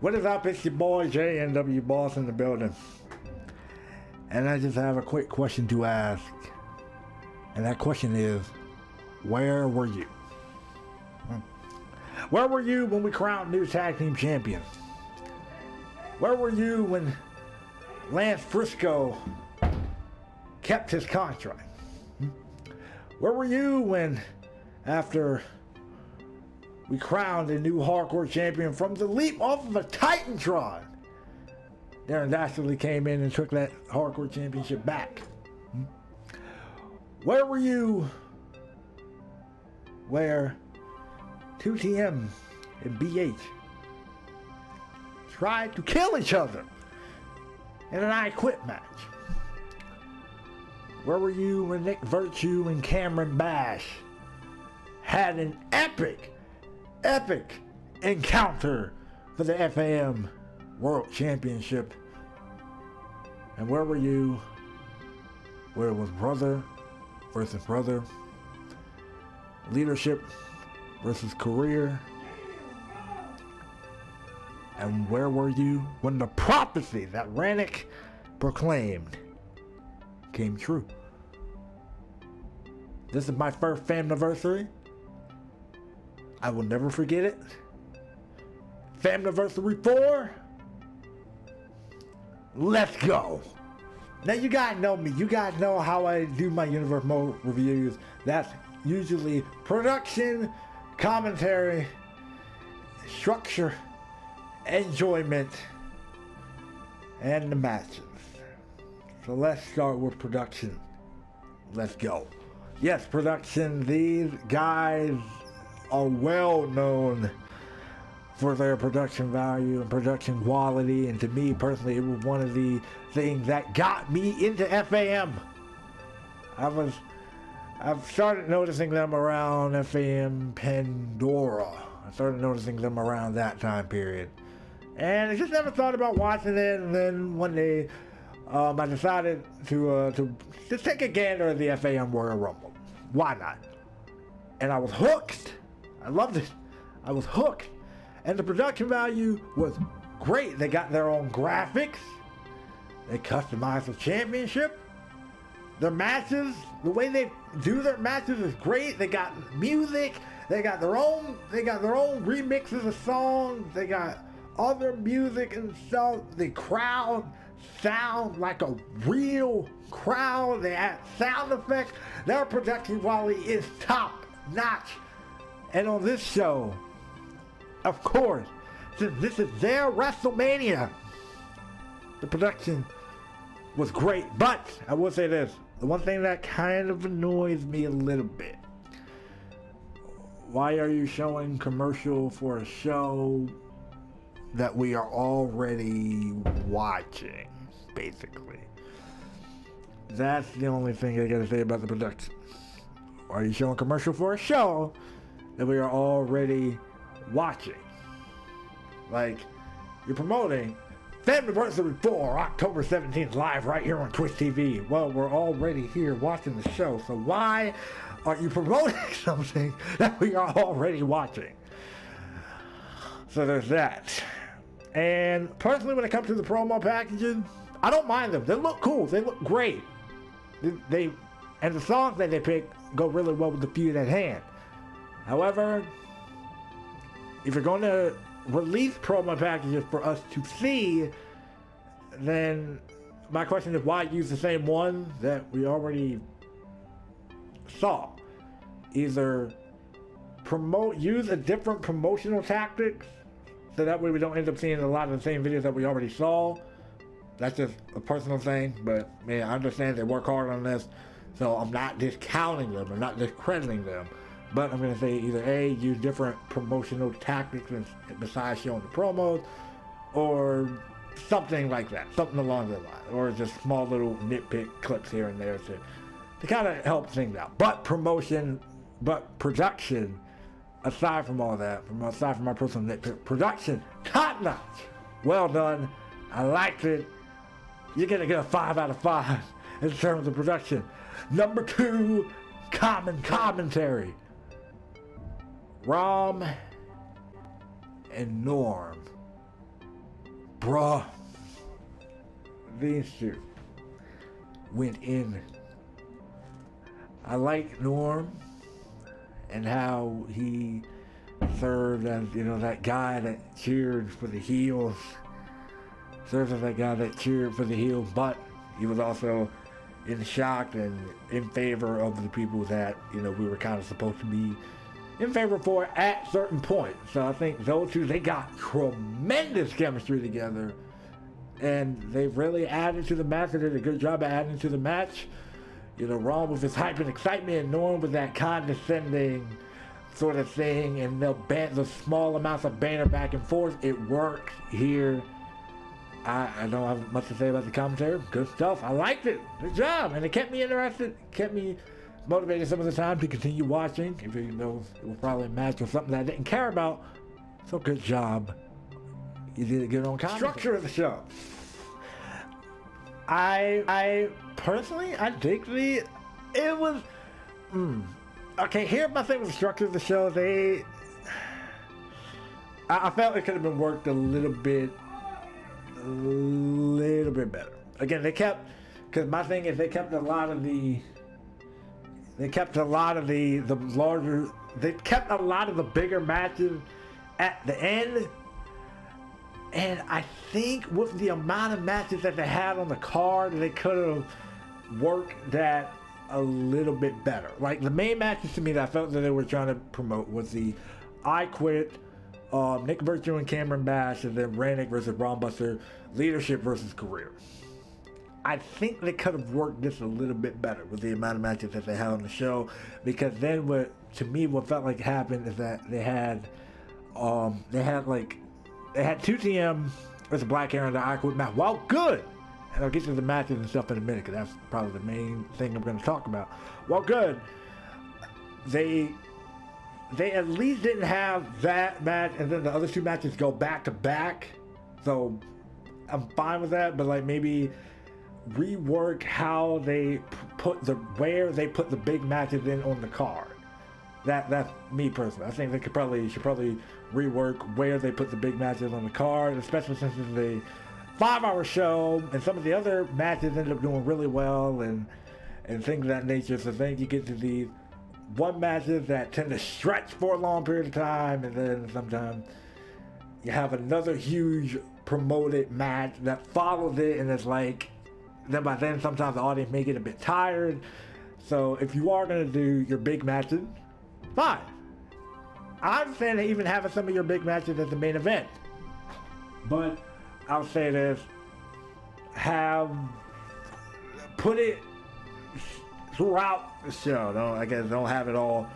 What is up? It's your boy JNW Boss in the building. And I just have a quick question to ask. And that question is, where were you? Where were you when we crowned new tag team champions? Where were you when Lance Briscoe kept his contract? Where were you when, after we crowned a new hardcore champion from the leap off of a Titantron, Darren Dastardly came in and took that hardcore championship back? Where were you where 2TM and BH tried to kill each other in an I Quit match? Where were you when Nick Virtue and Cameron Bash had an epic encounter for the FAM World Championship? And where were you where it was brother versus brother, leadership versus career? And where were you when the prophecy that Rannick proclaimed came true? This is my first Famniversary. I will never forget it. Famniversary 4. Let's go. Now you guys know me. You guys know how I do my Universe Mode reviews. That's usually production, commentary, structure, enjoyment, and the matches. So let's start with production. Let's go. Yes, production. These guys are well known for their production value and production quality, and to me personally, it was one of the things that got me into FAM. I've started noticing them around FAM Pandora. I started noticing them around that time period, and I just never thought about watching it. And then one day, I decided to just take a gander at the FAM Royal Rumble. Why not? And I was hooked. I loved it. I was hooked. And the production value was great. They got their own graphics. They customized the championship. Their matches, the way they do their matches is great. They got music. They got their own remixes of songs. They got other music and stuff. The crowd sound like a real crowd. They add sound effects. Their production quality is top notch. And on this show, of course, since this is their WrestleMania, the production was great. But I will say this, the one thing that kind of annoys me a little bit: why are you showing commercial for a show that we are already watching, basically? That's the only thing I gotta say about the production. Why are you showing commercial for a show that we are already watching? Like, you're promoting Famniversary 4, October 17th, live right here on Twitch TV. Well, we're already here watching the show, so why are you promoting something that we are already watching? So there's that. And personally, when it comes to the promo packages, I don't mind them. They look cool. They look great. And the songs that they pick go really well with the feud at hand. However, if you're going to release promo packages for us to see, then my question is, why use the same one that we already saw? Either use a different promotional tactics, so that way we don't end up seeing a lot of the same videos that we already saw. That's just a personal thing, but man, I understand they work hard on this, so I'm not discounting them, I'm not discrediting them. But I'm going to say either A, use different promotional tactics besides showing the promos, or something like that, something along the line, or just small little nitpick clips here and there to kind of help things out. But production, aside from all that, aside from my personal nitpick, production, top notch, well done. I liked it. You're going to get a 5 out of 5 in terms of production. Number 2, commentary. Rom and Norm bruh, these two went in. I like Norm and how he served as, you know, that guy that cheered for the heels. Served as that guy that cheered for the heels, but he was also in shock and in favor of the people that, you know, we were kind of supposed to be in favor for at certain points. So I think those two, they got tremendous chemistry together, and they really added to the match. They did a good job of adding to the match. You know, Ron with his hype and excitement, and Norm with that condescending sort of thing, and the small amounts of banter back and forth. It worked here. I don't have much to say about the commentary. Good stuff. I liked it. Good job. And it kept me interested. Kept me motivated some of the time to continue watching. If you know, it was probably a match or something that I didn't care about. So good job. You did a good on commentary. Structure of the show. I personally, I dig it was, okay, here's my thing with the structure of the show. I felt it could have been worked a little bit better. Again, because my thing is they kept a lot of the bigger matches at the end. And I think with the amount of matches that they had on the card, they could have worked that a little bit better. Like the main matches to me that I felt that they were trying to promote was the I Quit, Nick Virtue and Cameron Bash, and then Rannick versus Braun Buster, leadership versus career. I think they could have worked this a little bit better with the amount of matches that they had on the show, because then what felt like happened is that they had 2 TM versus Black Hair and the I Quit match. Well, good. And I'll get to the matches and stuff in a minute, because that's probably the main thing I'm going to talk about. Well, good. They at least didn't have that match, and then the other 2 matches go back to back. So I'm fine with that, but like maybe rework how they where they put the big matches in on the card. That's me personally. I think they should probably rework where they put the big matches on the card, especially since it's a 5-hour show, and some of the other matches ended up doing really well and things of that nature. So then you get to these one matches that tend to stretch for a long period of time, and then sometimes you have another huge promoted match that follows it, and it's like, then by then sometimes the audience may get a bit tired. So if you are going to do your big matches, fine. I understand even having some of your big matches as the main event, but I'll say this: put it throughout the show. Don't have it all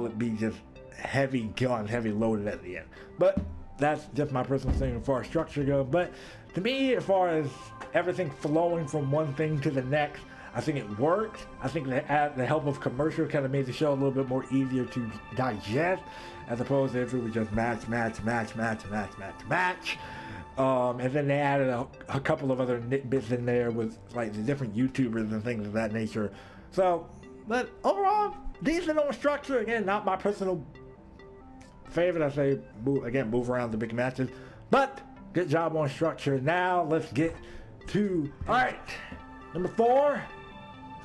be just heavy gun, heavy loaded at the end. But that's just my personal thing as far as structure goes. But to me, as far as everything flowing from one thing to the next, I think it worked. I think that the help of commercial kind of made the show a little bit more easier to digest, as opposed to if it was just match. And then they added a couple of other nitbits in there with like the different YouTubers and things of that nature. So, but overall, decent on structure. Again, not my personal favorite. I say, move around the big matches. But good job on structure. Now let's get to, alright, number 4.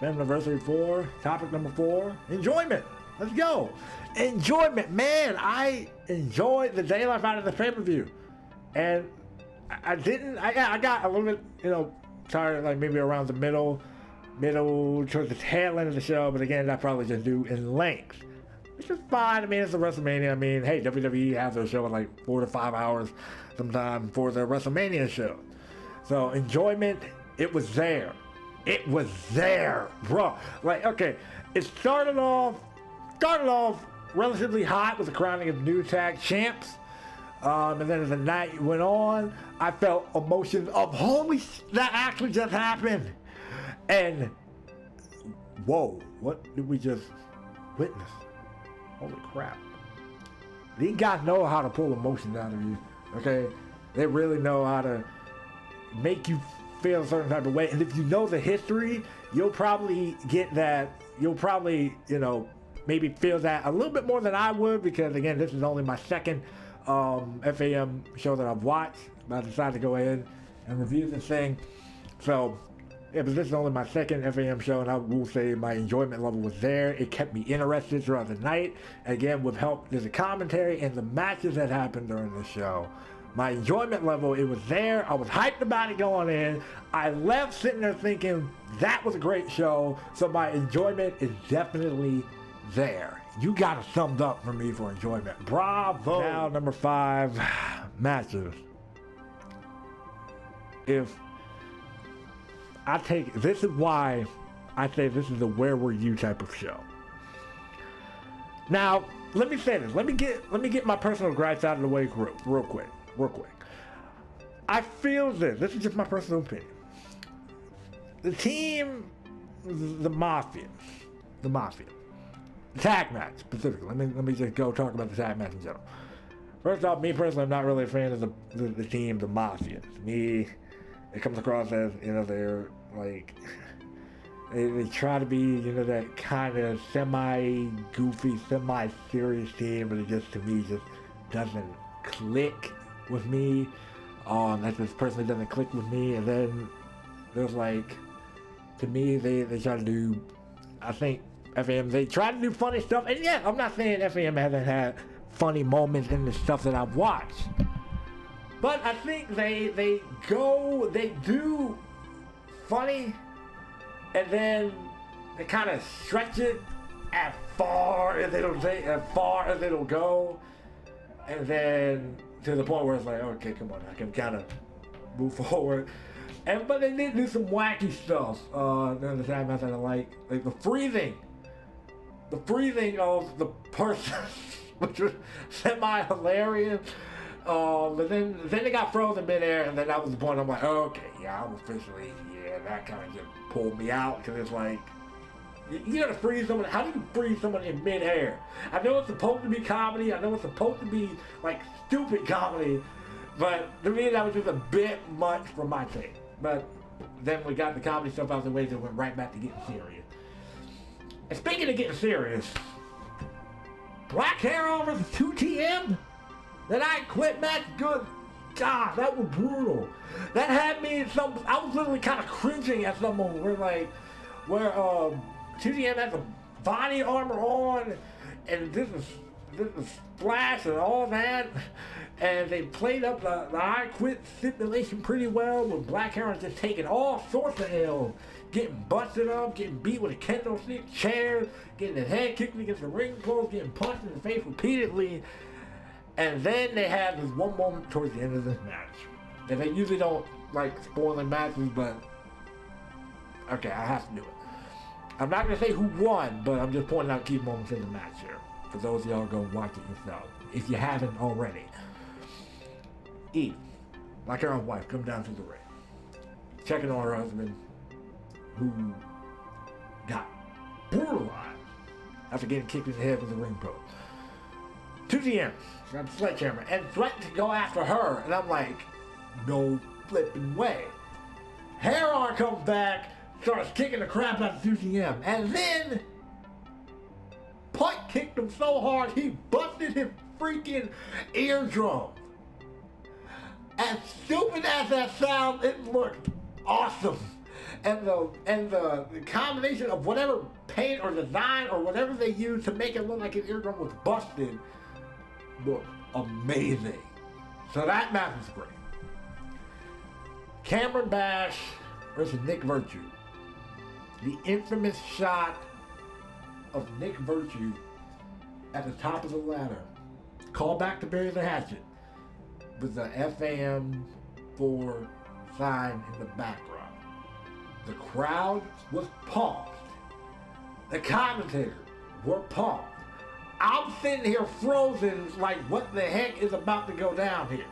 Famniversary 4. Topic number 4. Enjoyment. Let's go. Enjoyment. Man, I enjoyed the daylife out of the pay-per-view. And I got a little bit, tired, like maybe around the middle towards the tail end of the show, but again, that probably just due in length, which is fine. I mean, it's a WrestleMania. I mean, hey, WWE has their show in like 4 to 5 hours sometime for their WrestleMania show. So enjoyment, it was there, bro. Like, okay, it started off relatively hot with the crowning of new tag champs. And then as the night went on, I felt emotions of holy, that actually just happened. And whoa, what did we just witness? Holy crap. These guys know how to pull emotions out of you, okay? They really know how to make you feel a certain type of way. And if you know the history, you'll probably get that, maybe feel that a little bit more than I would, because again, this is only my second FAM show that I've watched, I decided to go ahead and review this thing. So, yeah, but this is only my second FAM show, and I will say my enjoyment level was there. It kept me interested throughout the night. Again, with help, there's a commentary and the matches that happened during the show. My enjoyment level, it was there. I was hyped about it going in. I left sitting there thinking that was a great show. So my enjoyment is definitely there. You got a thumbs up for me for enjoyment. Bravo. Now, number 5, matches. If I take, this is why I say this is a where were you type of show. Now, let me say this. Let me get my personal gripes out of the way real quick. I feel this is just my personal opinion. The team, the Mafia, tag match specifically. Let me just go talk about the tag match in general. First off, me personally, I'm not really a fan of the team, the Mafia. Me, it comes across as, you know, they're like, they try to be, you know, that kind of semi-goofy, semi-serious team, but it just, to me, just doesn't click with me. That just personally doesn't click with me. And then there's like, to me, they try to do, I think, FAM, they try to do funny stuff. And yeah, I'm not saying FAM hasn't had funny moments in the stuff that I've watched. But I think they do funny, and then they kind of stretch it as far as it'll go, and then to the point where it's like, okay, come on, I can kind of move forward. But they did do some wacky stuff during the time that I like the freezing of the person, which was semi-hilarious. But then they got frozen midair, and then that was the point. I'm like, okay, yeah, I'm officially, that kind of just pulled me out, because it's like, you gotta freeze someone. How do you freeze someone in midair? I know it's supposed to be comedy. I know it's supposed to be like stupid comedy, but to me that was just a bit much for my taste. But then we got the comedy stuff out of the way, that went right back to getting serious. And speaking of getting serious, Black Hair on versus 2TM. That I quit match, good God, that was brutal. That had me I was literally kind of cringing at some moment where 2TM had the body armor on, and this is Splash and all that, and they played up the I quit stipulation pretty well, with Black Hair just taking all sorts of L's, getting busted up, getting beat with a kendo stick, chairs, getting his head kicked against the ring post, getting punched in the face repeatedly. And then they had this one moment towards the end of this match. And they usually don't like spoiling matches, but okay, I have to do it. I'm not going to say who won, but I'm just pointing out key moments in the match here. For those of y'all go watch it yourself, if you haven't already. Eve, like her own wife, come down to the ring, checking on her husband, who got brutalized after getting kicked in the head with a ring post. 2TM got the sledgehammer and threatened to go after her, and I'm like, no flipping way. Hair comes back, starts kicking the crap out of 2TM, and then Punt kicked him so hard he busted his freaking eardrum. As stupid as that sounds, it looked awesome. And the combination of whatever paint or design or whatever they used to make it look like his eardrum was busted looked amazing. So that match was great. Cameron Bash versus Nick Virtue. The infamous shot of Nick Virtue at the top of the ladder. Call back to bury the hatchet with the FAM4 sign in the background. The crowd was pumped. The commentators were pumped. I'm sitting here frozen, like, what the heck is about to go down here?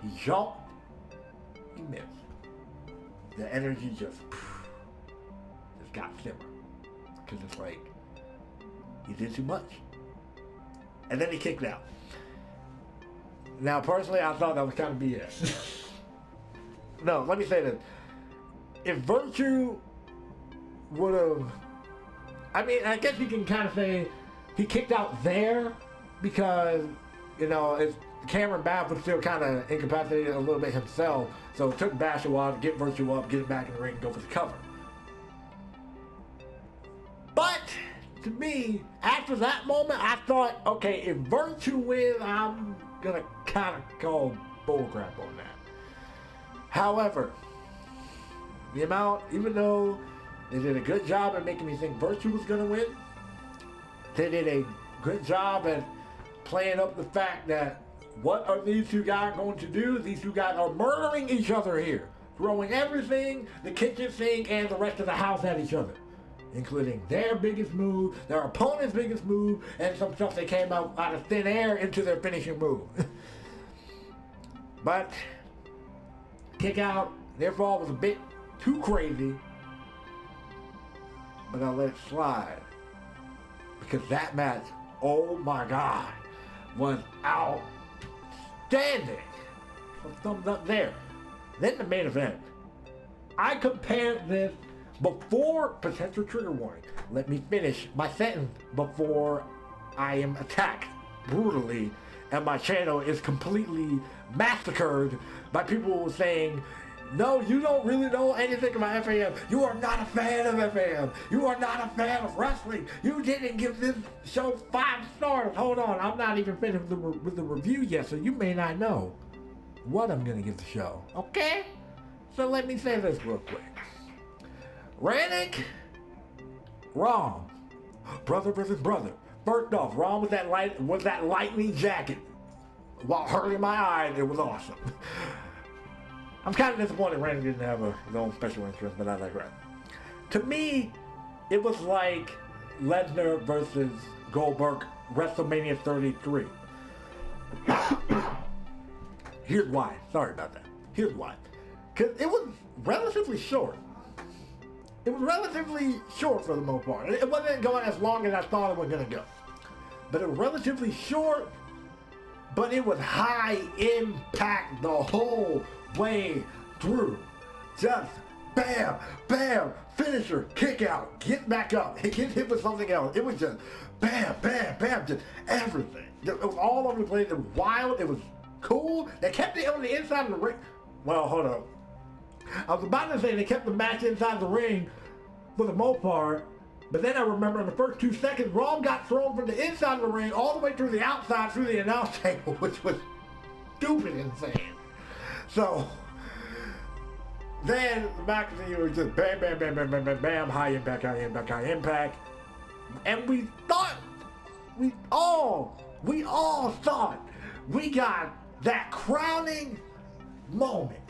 He jumped, he missed. The energy just got simmer. Because it's like, he did too much. And then he kicked out. Now, personally, I thought that was kind of BS. No, let me say this. If Virtue would have, I mean, I guess you can kind of say he kicked out there because, you know, it's Cameron Bath was still kind of incapacitated a little bit himself, so it took Bash a while to get Virtue up, get it back in the ring, and go for the cover. But to me, after that moment, I thought, okay, if Virtue wins, I'm gonna kind of call bullcrap on that. However, the amount, even though they did a good job at making me think Virtue was gonna win, they did a good job at playing up the fact that what are these two guys going to do? These two guys are murdering each other here, throwing everything, the kitchen sink and the rest of the house at each other, including their biggest move, their opponent's biggest move, and some stuff that came out of thin air into their finishing move. But kick out, their fall was a bit too crazy, but I'll let it slide because that match, oh my God, was outstanding. Some thumbs up there. Then the main event. I compared this before potential trigger warning. Let me finish my sentence before I am attacked brutally and my channel is completely massacred by people saying, no, you don't really know anything about FAM. You are not a fan of FAM. You are not a fan of wrestling. You didn't give this show 5 stars. Hold on, I'm not even finished with the review yet, so you may not know what I'm going to give the show. Okay? So let me say this real quick. Rannick, Rom, brother versus brother. First off, Rom with that lightning jacket. While hurting my eye, it was awesome. I'm kind of disappointed Randy didn't have his own special interest, but I like Randy. To me, it was like Lesnar versus Goldberg, WrestleMania 33. Here's why. Sorry about that. Here's why. Because it was relatively short. It was relatively short for the most part. It wasn't going as long as I thought it was going to go. But it was relatively short, but it was high impact the whole way through. Just bam, bam, finisher, kick out, get back up, get hit with something else. It was just bam, bam, bam, just everything. It was all over the place. It was wild. It was cool. They kept it on the inside of the ring. Well, hold on. I was about to say they kept the match inside the ring for the most part, but then I remember in the first 2 seconds, Rom got thrown from the inside of the ring all the way through the outside, through the announce table, which was stupid insane. So then the back of the was just bam, bam, bam, bam, bam, bam, bam, high impact, high impact, high impact. And we all thought we got that crowning moment.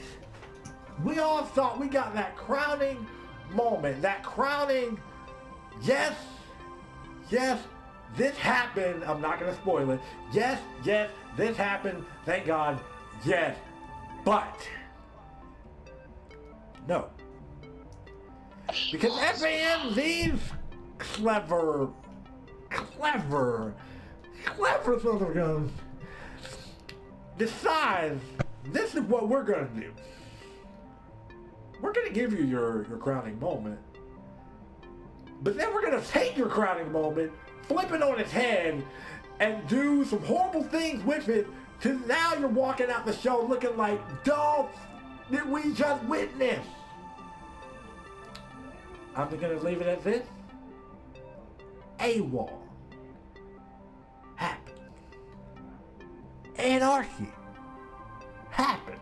We all thought we got that crowning moment, that crowning, yes, this happened. I'm not going to spoil it. Yes, this happened. Thank God. Yes, but no. Because FAM, these clever sons of guns decides this is what we're going to do. We're going to give you your crowning moment, but then we're going to take your crowning moment, flip it on its head, and do some horrible things with it, till now you're walking out the show looking like, dog, did we just witness? I'm just going to leave it at this. AWOL happened. Anarchy happened.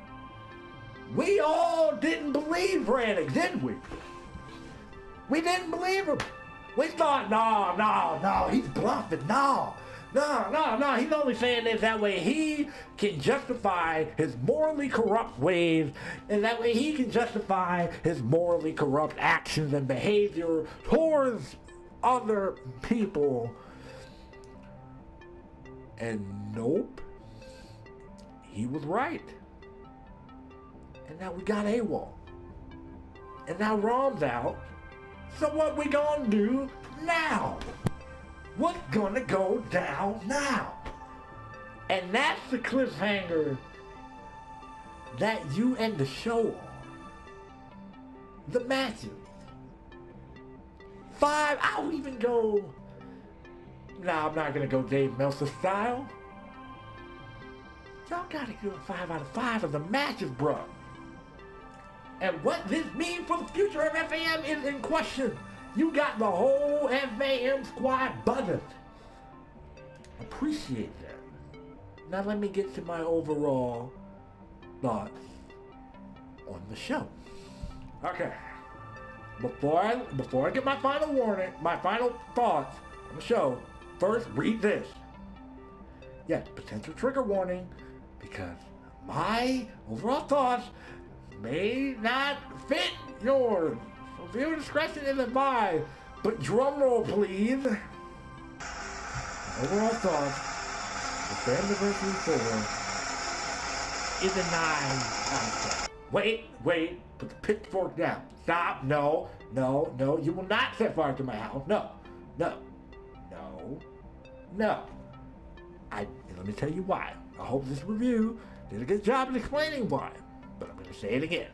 We all didn't believe Rannick, did we? We didn't believe him. We thought, no, he's bluffing. No, he's only saying this that way he can justify his morally corrupt ways, and that way he can justify his morally corrupt actions and behavior towards other people. And nope, he was right. And now we got AWOL. And now Rom's out. So what we gonna do now? What's gonna go down now? And that's the cliffhanger that you end the show on. The matches. 5, I'll even go, nah, I'm not gonna go Dave Meltzer style. Y'all gotta give a 5 out of 5 of the matches, bro. And what this means for the future of FAM is in question. You got the whole FAM squad buzzing. Appreciate that. Now let me get to my overall thoughts on the show. Okay. Before I get my final warning, my final thoughts on the show, first read this. Yes, potential trigger warning, because my overall thoughts may not fit yours. So viewer discretion is advised. But drum roll, please. Overall thoughts for Famniversary 4 is a 9 out of 10. Wait, put the pitchfork down. Stop, no, you will not set fire to my house. No. Let me tell you why. I hope this review did a good job in explaining why, but I'm going to say it again.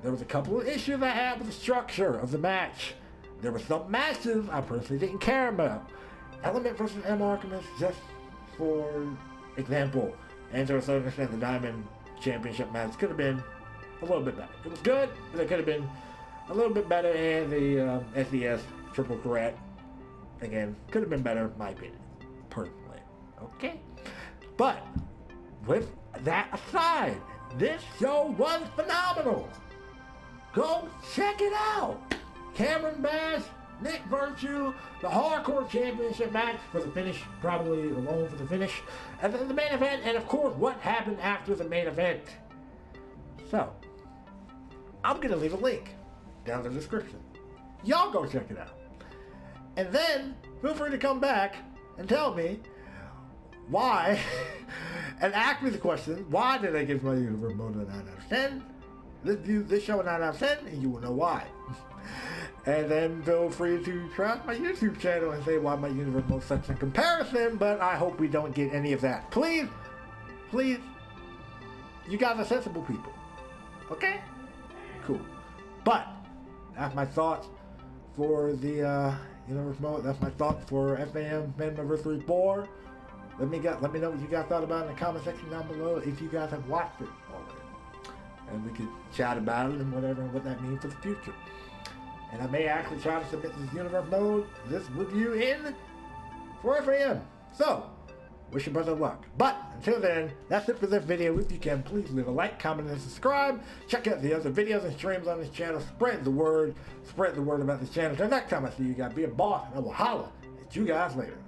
There was a couple of issues I had with the structure of the match. There were some matches I personally didn't care about. Element versus M. Archimedes, just for example, and to a certain extent, the Diamond Championship match could have been a little bit better. It was good, but it could have been a little bit better, and the SES Triple Threat, again, could have been better, in my opinion, personally. Okay? But, with that aside, this show was phenomenal. Go check it out. Cameron Bass, Nick Virtue, the Hardcore Championship match for the finish, probably alone for the finish, and then the main event, and of course, what happened after the main event. So, I'm going to leave a link down in the description. Y'all go check it out. And then, feel free to come back and tell me why, and ask me the question, why did I give my Universe Mode a 9 out of 10? This show a 9 out of 10, and you will know why. And then feel free to try out my YouTube channel and say why my Universe Mode sucks in comparison, but I hope we don't get any of that. Please, you guys are sensible people. Okay? Cool. But, that's my thoughts for the Universe Mode. That's my thoughts for FAM Famniversary 4. Let me know what you guys thought about it in the comment section down below if you guys have watched it already. And we could chat about it and whatever, and what that means for the future. And I may actually try to submit this Universe Mode, this review in for FAM. So, wish you brother luck. But, until then, that's it for this video. If you can, please leave a like, comment, and subscribe. Check out the other videos and streams on this channel. Spread the word about this channel. Until next time I see you guys, be a boss, and I will holler at you guys later.